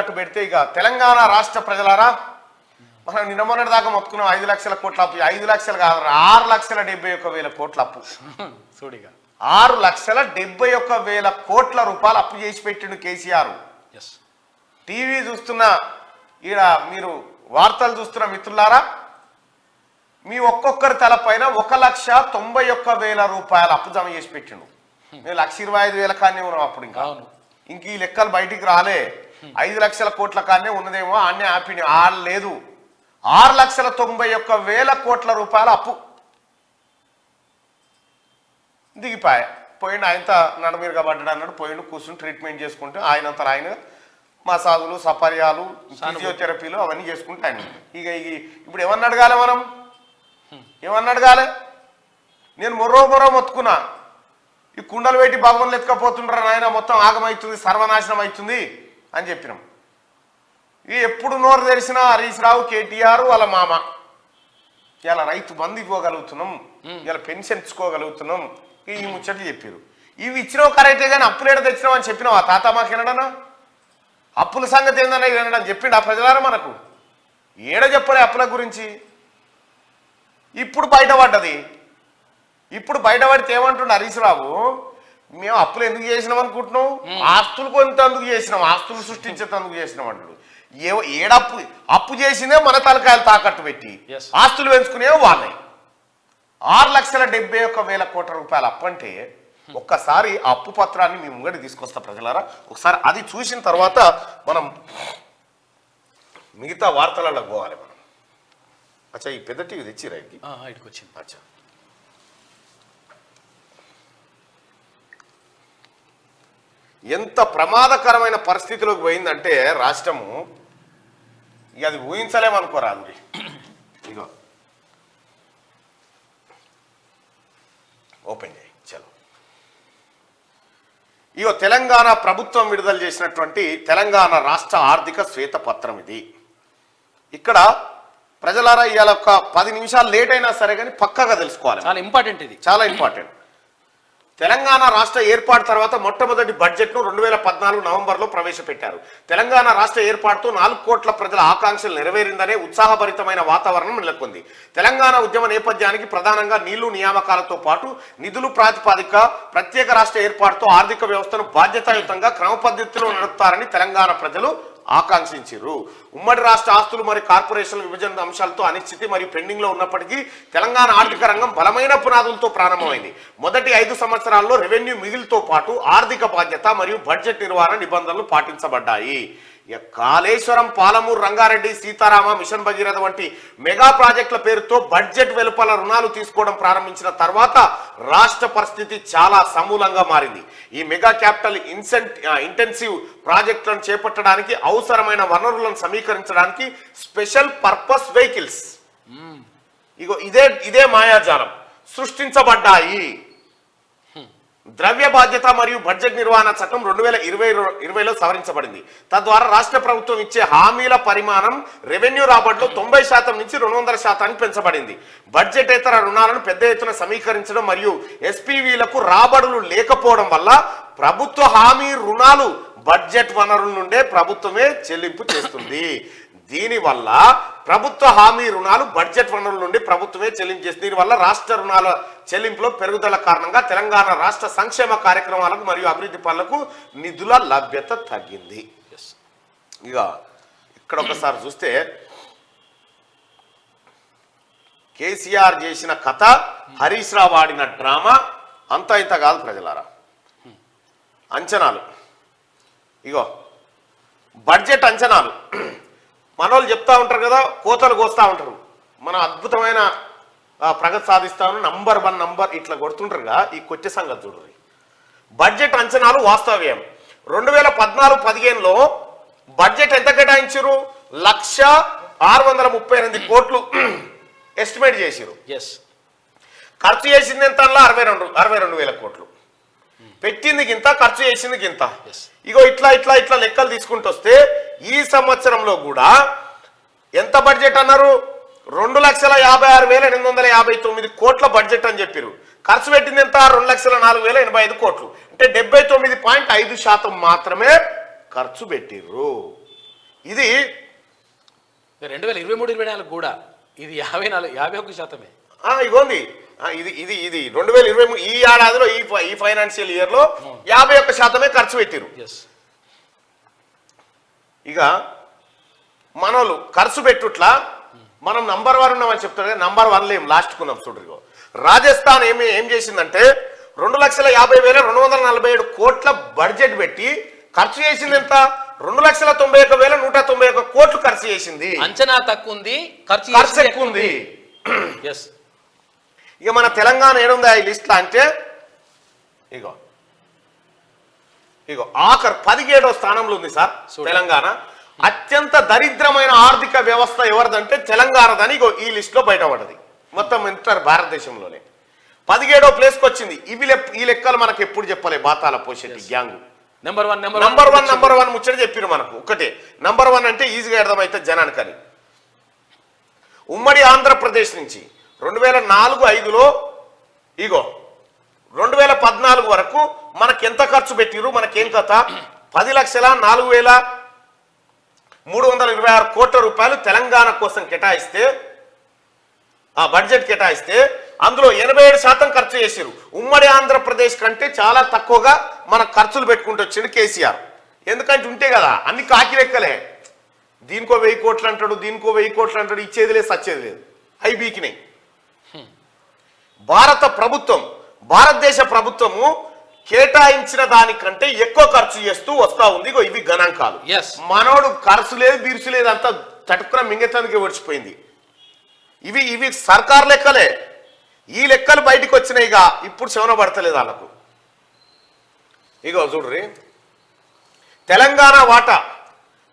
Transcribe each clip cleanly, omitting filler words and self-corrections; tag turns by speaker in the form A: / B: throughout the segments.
A: అటు పెడితే ఇక తెలంగాణ రాష్ట్ర ప్రజలారా మనం నిన్న మొన్నటి దాకా మొత్తుకున్నాం 5 లక్షల కోట్ల అప్పు. 5 లక్షలు కాదు, 6,71,000 కోట్ల అప్పు. 6,71,000 కోట్ల రూపాయలు అప్పు చేసి పెట్టిండు కేసీఆర్. టీవీ చూస్తున్న ఈడ మీరు వార్తలు చూస్తున్న మిత్రులారా, మీ ఒక్కొక్కరి తలపైన 1,91,000 రూపాయలు అప్పు జమ చేసి పెట్టిండు. మేము 1,25,000 కానే ఉన్నాం అప్పుడు. ఇంక ఈ లెక్కలు బయటికి రాలే. 5 లక్షల కోట్ల కానే ఉన్నదేమో అన్నీ ఆపిని లేదు. 6,91,000 కోట్ల రూపాయల అప్పు దిగిపాయ. పోయిండు ఆయనతో నడమీరుగా పడ్డాడు అన్నాడు. పోయిండు కూర్చుని ట్రీట్మెంట్ చేసుకుంటూ ఆయనంతా ఆయన మసాజులు సపర్యాలు ఫిజియోథెరపీలు అవన్నీ చేసుకుంటే ఆయన ఇక ఇప్పుడు ఏమన్నా అడగాలి, మనం ఏమన్నా అడగాలి? నేను మొర్రో మొత్తుకున్నా, ఈ కుండలు పెట్టి భగవన్లు ఎత్తుకపోతుంటారు ఆయన, మొత్తం ఆగమవుతుంది, సర్వనాశనం అవుతుంది అని చెప్పినాం. ఇవి ఎప్పుడు నోరు తెరిచినా హరీష్ రావు, కేటీఆర్, వాళ్ళ మామ ఇలా రైతు బంధు ఇవ్వగలుగుతున్నాం, ఇలా పెన్షన్ ఇచ్చుకోగలుగుతున్నాం, ఈ ముచ్చట్లు చెప్పారు. ఇవి ఇచ్చినావు కరెక్టే కానీ అప్పులేడ తెచ్చినావు అని చెప్పినావు. ఆ తాత మాకు వినడనా? అప్పుల సంగతి ఏందన్నా వినడం చెప్పిండు ఆ ప్రజలారా మనకు? ఏడ చెప్పలే అప్పుల గురించి. ఇప్పుడు బయటపడ్డది. ఇప్పుడు బయటపడితే ఏమంటుండ హరీష్ రావు, మేము అప్పులు ఎందుకు చేసినాం అనుకుంటున్నావు? ఆస్తులు కొంతందుకు చేసినాం, ఆస్తులు సృష్టించేందుకు చేసినాం అంటాడు. అప్పు చేసిందే మన తలకాయలు తాకట్టు పెట్టి ఆస్తులు పెంచుకునే వాళ్ళని. 6,71,000 కోట్ల రూపాయల అప్పు అంటే ఒక్కసారి ఆ అప్పు పత్రాన్ని మీ ముంగడి తీసుకొస్తా ప్రజలారా. ఒకసారి అది చూసిన తర్వాత మనం మిగతా వార్తలలో పోవాలి మనం. అచ్చా, ఈ పెద్ద టీవీ తెచ్చి రైట్కి వచ్చింది. అచ్చా, ఎంత ప్రమాదకరమైన పరిస్థితిలోకి పోయిందంటే రాష్ట్రము, ఇక అది ఊహించలేమనుకోరాదు. ఇగో ఓపెన్ చేయి చలో. ఇగో తెలంగాణ ప్రభుత్వం విడుదల చేసినటువంటి తెలంగాణ రాష్ట్ర ఆర్థిక శ్వేతపత్రం ఇది. ఇక్కడ ప్రజలారా ఇవాళ ఒక 10 నిమిషాలు లేట్ అయినా సరే కానీ పక్కాగా తెలుసుకోవాలి.
B: చాలా ఇంపార్టెంట్, ఇది
A: చాలా ఇంపార్టెంట్. తెలంగాణ రాష్ట్ర ఏర్పాటు తర్వాత మొట్టమొదటి బడ్జెట్ను 2014 నవంబర్లో ప్రవేశపెట్టారు. తెలంగాణ రాష్ట్ర ఏర్పాటుతో 4 కోట్ల ప్రజల ఆకాంక్షలు నెరవేరిందనే ఉత్సాహభరితమైన వాతావరణం నెలకొంది. తెలంగాణ ఉద్యమ నేపథ్యానికి ప్రధానంగా నీళ్లు నియామకాలతో పాటు నిధులు ప్రాతిపదిక ప్రత్యేక రాష్ట్ర ఏర్పాటుతో ఆర్థిక వ్యవస్థను బాధ్యతాయుతంగా క్రమ పద్ధతిలో నడుపుతారని తెలంగాణ ప్రజలు ఆకాంక్షించారు. ఉమ్మడి రాష్ట్ర ఆస్తులు మరియు కార్పొరేషన్ల విభజన అంశాలతో అనిశ్చితి మరియు పెండింగ్ లో ఉన్నప్పటికీ తెలంగాణ ఆర్థిక రంగం బలమైన పునాదులతో ప్రారంభమైంది. మొదటి 5 సంవత్సరాల్లో రెవెన్యూ మిగిలితో పాటు ఆర్థిక బాధ్యత మరియు బడ్జెట్ నిర్వహణ నిబంధనలు పాటించబడ్డాయి. కాళేశ్వరం, పాలమూరు, రంగారెడ్డి, సీతారామ, మిషన్ భగీరథ వంటి మెగా ప్రాజెక్టుల పేరుతో బడ్జెట్ వెలుపల రుణాలు తీసుకోవడం ప్రారంభించిన తర్వాత రాష్ట్ర పరిస్థితి చాలా సమూలంగా మారింది. ఈ మెగా క్యాపిటల్ ఇంటెన్సివ్ ప్రాజెక్టులను చేపట్టడానికి అవసరమైన వనరులను సమీకరించడానికి స్పెషల్ పర్పస్ వెహికల్స్ ఇగో ఇదే మాయాజాలం సృష్టించబడ్డాయి. ద్రవ్య బాధ్యత మరియు బడ్జెట్ నిర్వహణ చట్టం 2020లో సవరించబడింది. తద్వారా రాష్ట్ర ప్రభుత్వం ఇచ్చే హామీల పరిమాణం రెవెన్యూ రాబడిలో 90% నుంచి 200% పెంచబడింది. బడ్జెటేతర రుణాలను పెద్ద ఎత్తున సమీకరించడం మరియు ఎస్పీవీలకు రాబడులు లేకపోవడం వల్ల ప్రభుత్వ హామీ రుణాలు బడ్జెట్ వనరుల నుండే ప్రభుత్వమే చెల్లింపు చేస్తుంది. దీనివల్ల ప్రభుత్వ హామీ రుణాలు బడ్జెట్ వనరుల నుండి ప్రభుత్వమే చెల్లించేస్తుంది. దీనివల్ల రాష్ట్ర రుణాల చెల్లింపులో పెరుగుదల కారణంగా తెలంగాణ రాష్ట్ర సంక్షేమ కార్యక్రమాలకు మరియు అభివృద్ధి పనులకు నిధుల లభ్యత తగ్గింది. ఇక ఇక్కడ ఒకసారి చూస్తే కేసీఆర్ చేసిన కథ, హరీష్ రావు ఆడిన డ్రామా అంతా ఇంత కాదు ప్రజలారా. అంచనాలు ఇగో బడ్జెట్ అంచనాలు మనోళ్ళు చెప్తా ఉంటారు కదా, కోతలు కోస్తా ఉంటారు. మనం అద్భుతమైన ప్రగతి సాధిస్తాను, నంబర్ 1 నంబర్ ఇట్లా కొడుతుంటారుగా. ఈ కొచ్చే సంగతి చూడండి. బడ్జెట్ అంచనాలు వాస్తవ్యం. 2014-15లో బడ్జెట్ ఎంత కేటాయించారు? 1,638 కోట్లు ఎస్టిమేట్ చేసిరు. ఖర్చు చేసింది ఎంత? 62,000 కోట్లు. పెట్టింది గింత, ఖర్చు చేసింది గింత. ఇగో ఇట్లా ఇట్లా ఇట్లా లెక్కలు తీసుకుంటూ వస్తే ఈ సంవత్సరంలో కూడా ఎంత బడ్జెట్ అన్నారు? 2,56,859 కోట్ల బడ్జెట్ అని చెప్పారు. ఖర్చు పెట్టింది ఎంత? 2,04,085 కోట్లు. అంటే 79.5% మాత్రమే ఖర్చు పెట్టిర్రు. ఇది
B: 2023-24 కూడా ఇది 51%.
A: ఇగోంది ఇది ఇది ఇది 2023 ఈ ఏడాదిలో ఈ ఫైనాన్షియల్ ఇయర్ లో 51% ఖర్చు పెట్టారు. ఇక మనోళ్ళు ఖర్చు పెట్టుట్లా మనం నంబర్ 1 ఉన్నామని చెప్తారు కదా, నంబర్ 1 లేం లాస్ట్ కున్నాం చూడరు. రాజస్థాన్ ఏం చేసిందంటే 2,50,247 కోట్ల బడ్జెట్ పెట్టి ఖర్చు చేసింది ఎంత? 2,91,191 కోట్లు ఖర్చు చేసింది.
B: అంచనా తక్కువ ఉంది,
A: ఖర్చు ఎక్కువ ఉంది. ఇక మన తెలంగాణ ఏడుందా ఈ లిస్ట్ అంటే ఇగో ఆఖరు 17వ స్థానంలో ఉంది సార్ తెలంగాణ. అత్యంత దరిద్రమైన ఆర్థిక వ్యవస్థ ఎవరిదంటే తెలంగాణదని ఇగో ఈ లిస్ట్ లో బయటపడ్డది. మొత్తం ఇంటర్ భారతదేశంలోనే 17వ ప్లేస్కి వచ్చింది. ఈ లెక్కలు మనకు ఎప్పుడు చెప్పలే బాతాల పోషెట్టి గ్యాంగ్.
B: నంబర్
A: 1 ముచ్చట చెప్పారు మనకు. ఒకటే నంబర్ 1 అంటే ఈజీగా అర్థమైతే జనానికని. ఉమ్మడి ఆంధ్రప్రదేశ్ నుంచి 2004-05లో ఇగో 2014 వరకు మనకి ఎంత ఖర్చు పెట్టిరు, మనకేం కథ? 10,04,326 కోట్ల రూపాయలు తెలంగాణ కోసం కేటాయిస్తే, ఆ బడ్జెట్ కేటాయిస్తే అందులో 87% ఖర్చు చేసారు. ఉమ్మడి ఆంధ్రప్రదేశ్ కంటే చాలా తక్కువగా మన ఖర్చులు పెట్టుకుంటూ వచ్చిండు కేసీఆర్. ఎందుకంటే ఉంటే కదా అన్ని కాకి లెక్కలే. దీనికో 1000 కోట్లు అంటాడు, దీనికో 1000 కోట్లు అంటాడు, ఇచ్చేది లేదు సచ్చేది లేదు. అవి బీకినాయి. భారతదేశ ప్రభుత్వము కేటాయించిన దానికంటే ఎక్కువ ఖర్చు చేస్తూ వస్తా ఉంది. ఇవి గణాంకాలు. మనోడు ఖర్చు లేదు బీర్చు లేదు అంతా తటుకున్న మింగేతానికి వచ్చిపోయింది. ఇవి సర్కార్ లెక్కలే. ఈ లెక్కలు బయటకు వచ్చినాయిగా ఇప్పుడు శవన పడతలేదు వాళ్ళకు. ఇగో చూడ్రి, తెలంగాణ వాటా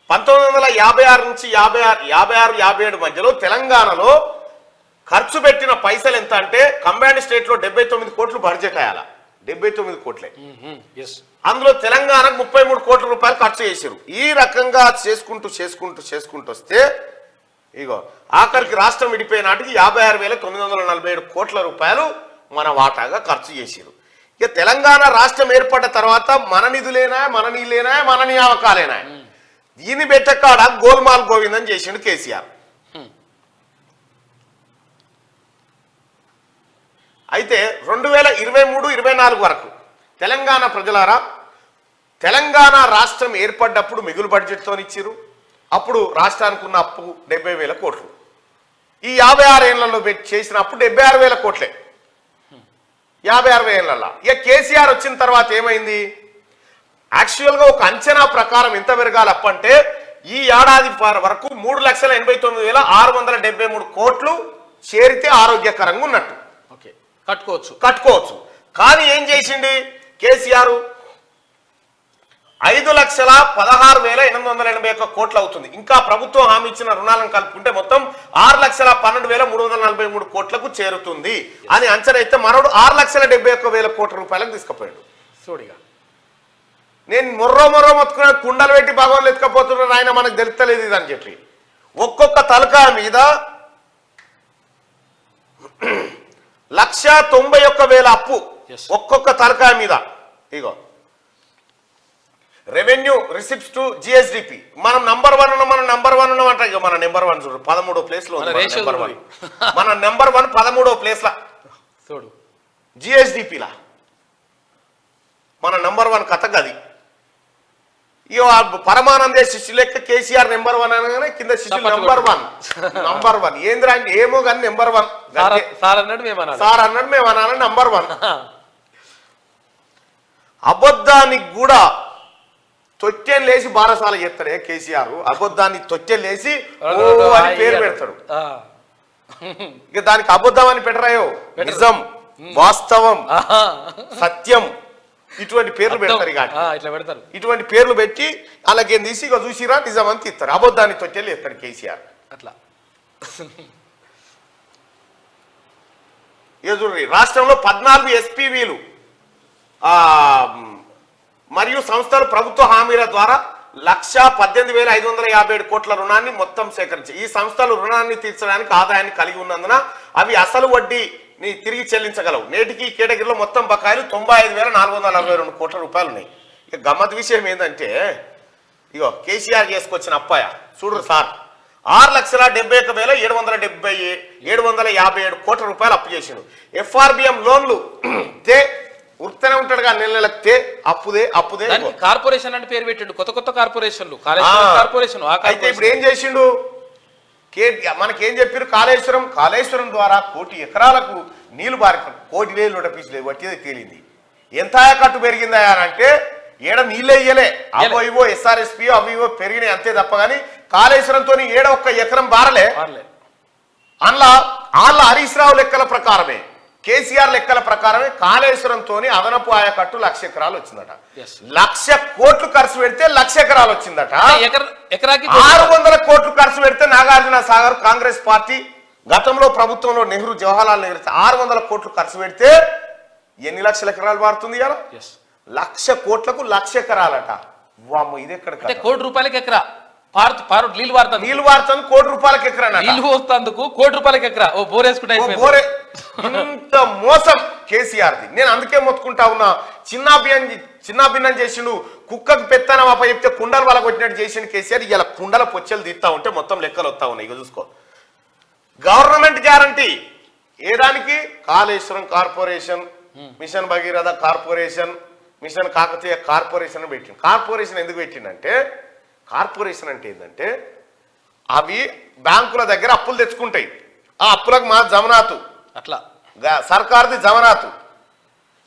A: 1956 నుంచి 56-57 మధ్యలో తెలంగాణలో ఖర్చు పెట్టిన పైసలు ఎంత అంటే కంబైన్డ్ స్టేట్ లో 79 కోట్లు బడ్జెట్ అయ్యాల. 79 కోట్లే. అందులో తెలంగాణకు 33 కోట్ల రూపాయలు ఖర్చు చేశారు. ఈ రకంగా చేసుకుంటూ వస్తే ఇగో ఆఖరికి రాష్ట్రం విడిపోయే నాటికి 56,947 కోట్ల రూపాయలు మన వాటాగా ఖర్చు చేశారు. ఇక తెలంగాణ రాష్ట్రం ఏర్పడ్డ తర్వాత మన నిధులేనా, మన నీళ్ళేనా, మన నియామకాలేనా, దీన్ని పెట్టకాడ గోల్మాల్ గోవిందని చేసిండు కేసీఆర్. అయితే 2023-24 వరకు తెలంగాణ ప్రజలారా, తెలంగాణ రాష్ట్రం ఏర్పడ్డప్పుడు మిగులు బడ్జెట్తో ఇచ్చిరు. అప్పుడు రాష్ట్రానికి ఉన్న అప్పు 70,000 కోట్లు. ఈ 56 ఏళ్లలో చేసిన అప్పు 76,000 కోట్లే. 56 ఏళ్లలో ఇక కేసీఆర్ వచ్చిన తర్వాత ఏమైంది? యాక్చువల్గా ఒక అంచనా ప్రకారం ఎంత పెరగాలి అప్పు అంటే ఈ ఏడాది వరకు 3,89,673 కోట్లు చేరితే ఆరోగ్యకరంగా ఉన్నట్టు కట్టుకోవచ్చు. కానీ ఏం చేసింది కేసీఆర్? 5,16,881 కోట్లు అవుతుంది. ఇంకా ప్రభుత్వం హామీ ఇచ్చిన రుణాలను కలుపుకుంటే మొత్తం 6,12,343 కోట్లకు చేరుతుంది అని అంచనా అయితే మనోడు 6,71,000 కోట్ల రూపాయలకు తీసుకుపోయాడు.
B: చూడిగా
A: నేను మొర్రో మొత్తుకున్న కుండలు పెట్టి భాగవతులు ఎత్తుకపోతున్నాను ఆయన, మనకు తెలుస్తలేదు ఇది అని చెప్పి ఒక్కొక్క తలకా మీద 1,91,000 అప్పు ఒక్కొక్క తలకా మీద. ఇగో రెవెన్యూ రిసిప్ట్స్ టు జిఎస్డిపి మనం నంబర్ 1 ఉన్నాం అంట. ఇక మన నెంబర్ 1 చూడు 13వ ప్లేస్ లో మన నెంబర్ 1 13వ ప్లేస్ లా చూడు. జిఎస్డిపిలా మన నంబర్ 1 కథ గది. ఇక పరమానందే శిష్యు లెక్క కేసీఆర్ నెంబర్ 1 అనగానే కింద శిష్యులు నంబర్ 1 ఏంద్రా అంటే ఏమో కానీ నెంబర్ 1 సార్ అన్నాడు మేము అనాలని నంబర్ 1. అబద్ధానికి కూడా తొట్టెలు లేసి బారసాల చేస్తాడే కేసీఆర్. అబద్ధాన్ని తొట్టెలు లేసి అని పేరు పెడతాడు. ఇక దానికి అబద్ధం అని పెట్టరాయో, నిజం, వాస్తవం, సత్యం ఇటువంటి పేర్లు పెడతారు. ఇటువంటి పేర్లు పెట్టి అలాగేం తీసి ఇక చూసిరా నిజం అని తీస్తారు. అబద్ధాన్ని తొట్టెలు వేస్తాడు కేసీఆర్.
B: అట్లా
A: చూడండి, రాష్ట్రంలో 14 ఎస్పీవీలు మరియు సంస్థలు ప్రభుత్వ హామీల ద్వారా 1,18,557 కోట్ల రుణాన్ని మొత్తం సేకరించాయి. ఈ సంస్థలు రుణాన్ని తీర్చడానికి ఆదాయాన్ని కలిగి ఉన్నందున అవి అసలు వడ్డీని తిరిగి చెల్లించగలవు. నేటికి ఈ కేటగిరీలో మొత్తం బకాయిలు 95,442 కోట్ల రూపాయలు ఉన్నాయి. ఇక గమ్మత్ విషయం ఏంటంటే ఇగో కేసీఆర్ చేసుకొచ్చిన అప్పాయ చూడు సార్ 6,71,757 కోట్ల రూపాయలు అప్పు చేసిండు. FRBM లోన్లు తే ఉర్తనే ఉంటాడుగా నెల నెలకు తే అప్పుదే
B: దానికి కార్పొరేషన్ అంటే పేరు పెట్టిండు. కొత్త కార్పొరేషన్లు కార్పొరేషన్.
A: అయితే ఇప్పుడు ఏం చేసిండు మనకేం చెప్పారు? కాళేశ్వరం ద్వారా 1 కోటి ఎకరాలకు నీళ్లు బారి 1 కోటి వేలు 100 వచ్చేది తేలింది. ఎంత ఆయకట్టు పెరిగిందా అని అంటే ఏడ నీళ్ళే ఇయ్యలే, అవో ఇవో SRSP అవి ఇవో పెరిగినాయి అంతే తప్ప కానీ కాళేశ్వరంతో ఏడ 1 ఎకరం బారలే. అందులో వాళ్ళ హరీష్ రావు లెక్కల ప్రకారమే, కేసీఆర్ లెక్కల ప్రకారమే కాళేశ్వరంతో అదనపు ఆయకట్టు 1,00,000 ఎకరాలు వచ్చిందట. 1,00,000 కోట్లు ఖర్చు పెడితే 1,00,000 ఎకరాలు వచ్చిందట. 600 కోట్లు ఖర్చు పెడితే నాగార్జున సాగర్ కాంగ్రెస్ పార్టీ గతంలో ప్రభుత్వంలో నెహ్రూ జవహర్లాల్ నెహ్రూ 600 కోట్లు ఖర్చు పెడితే ఎన్ని లక్షల ఎకరాలు మారుతుంది కదా? 1,00,000 కోట్లకు 1,00,000 ఎకరాలట. వామ్మో ఇది ఎక్కడ?
B: ₹1 కోటి ఎకరా నీళ్ళు వాడుతుంది.
A: 1 కోటి రూపాయలకి ఎకరా
B: నీళ్ళు పోస్తందుకు ₹1 కోటి ఎకరా. ఓ బోరేసుకుంటే
A: ఇంత మోసం కేసీఆర్ది. నేను అందుకే మొత్తుకుంటా ఉన్నా. చిన్నాభిన్నం చేసిండు, కుక్కకు పెత్తనం అప్ప చెప్తే కుండలు వాళ్ళకి వచ్చినట్టు చేసిండు కేసీఆర్. ఇలా కుండల పొచ్చలు తీస్తా ఉంటే మొత్తం లెక్కలు వస్తా ఉన్నాయి. ఇక చూసుకో, గవర్నమెంట్ గ్యారంటీ ఏదానికి? Kaleshwaram corporation, Mission Bhagiratha corporation, Mission Kakatiya corporation పెట్టిండు. కార్పొరేషన్ ఎందుకు పెట్టిండంటే, కార్పొరేషన్ అంటే ఏంటంటే అవి బ్యాంకుల దగ్గర అప్పులు తెచ్చుకుంటాయి. ఆ అప్పులకు మా జమనాతు,
B: అట్లా
A: సర్కార్ది జమనాతు,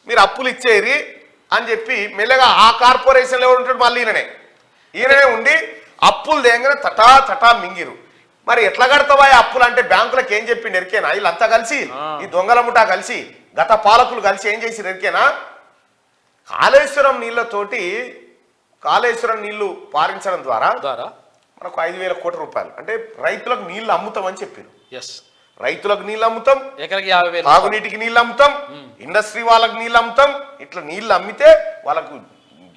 A: మీరు అప్పులు ఇచ్చేరి అని చెప్పి మెల్లగా ఆ కార్పొరేషన్లో ఎవరు ఉంటాడు? మళ్ళీ ఈయననే ఉండి అప్పులు దేంగనే తటా మింగిరు. మరి ఎట్లా కడతావా అప్పులు అంటే బ్యాంకులకు ఏం చెప్పిండు ఎరికేనా? వీళ్ళంతా కలిసి, ఈ దొంగల ముఠా కలిసి, గత పాలకులు కలిసి ఏం చేసి ఎరికేనా? కాళేశ్వరం నీళ్లతోటి కాళేశ్వరం నీళ్లు పారించడం ద్వారా మనకు 5,000 కోట్ల రూపాయలు అంటే రైతులకు నీళ్లు అమ్ముతామని చెప్పారు. రైతులకు నీళ్ళు అమ్ముతాం, తాగునీటికి నీళ్ళు అమ్ముతాం, ఇండస్ట్రీ వాళ్ళకి నీళ్ళు అమ్ముతాం. ఇట్లా నీళ్ళు అమ్మితే వాళ్ళకు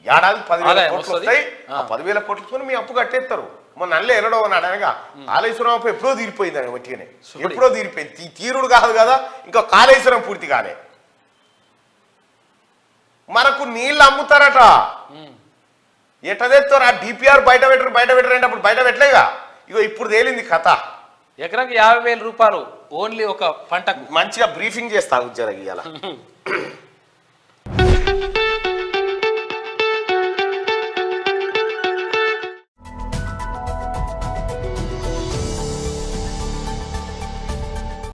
A: ఏడాది 10,000 కోట్లు వస్తాయి. ఆ 10,000 కోట్లతో మీ అప్పు కట్టేస్తారు. మొన్న నల్లే ఎన్నడో అన్నాడు అనగా కాళేశ్వరం అప్పు ఎప్పుడో తీరిపోయింది అని వట్టిగానే, ఎప్పుడో తీరిపోయింది. తీరుడు కాదు కదా, ఇంకా కాళేశ్వరం పూర్తి కాలే. మనకు నీళ్ళు అమ్ముతారట. ఎట్ట తెస్తారు? ఆ DPR బయట పెట్టరు అంటే అప్పుడు బయట పెట్టలేగా. ఇగో ఇప్పుడు తేలింది కథ.
B: ఎకరాకి 50,000 రూపాయలు ఓన్లీ ఒక పంటకు.
A: మంచిగా బ్రీఫింగ్ చేస్తా ఉద్యోగ ఇవాళ.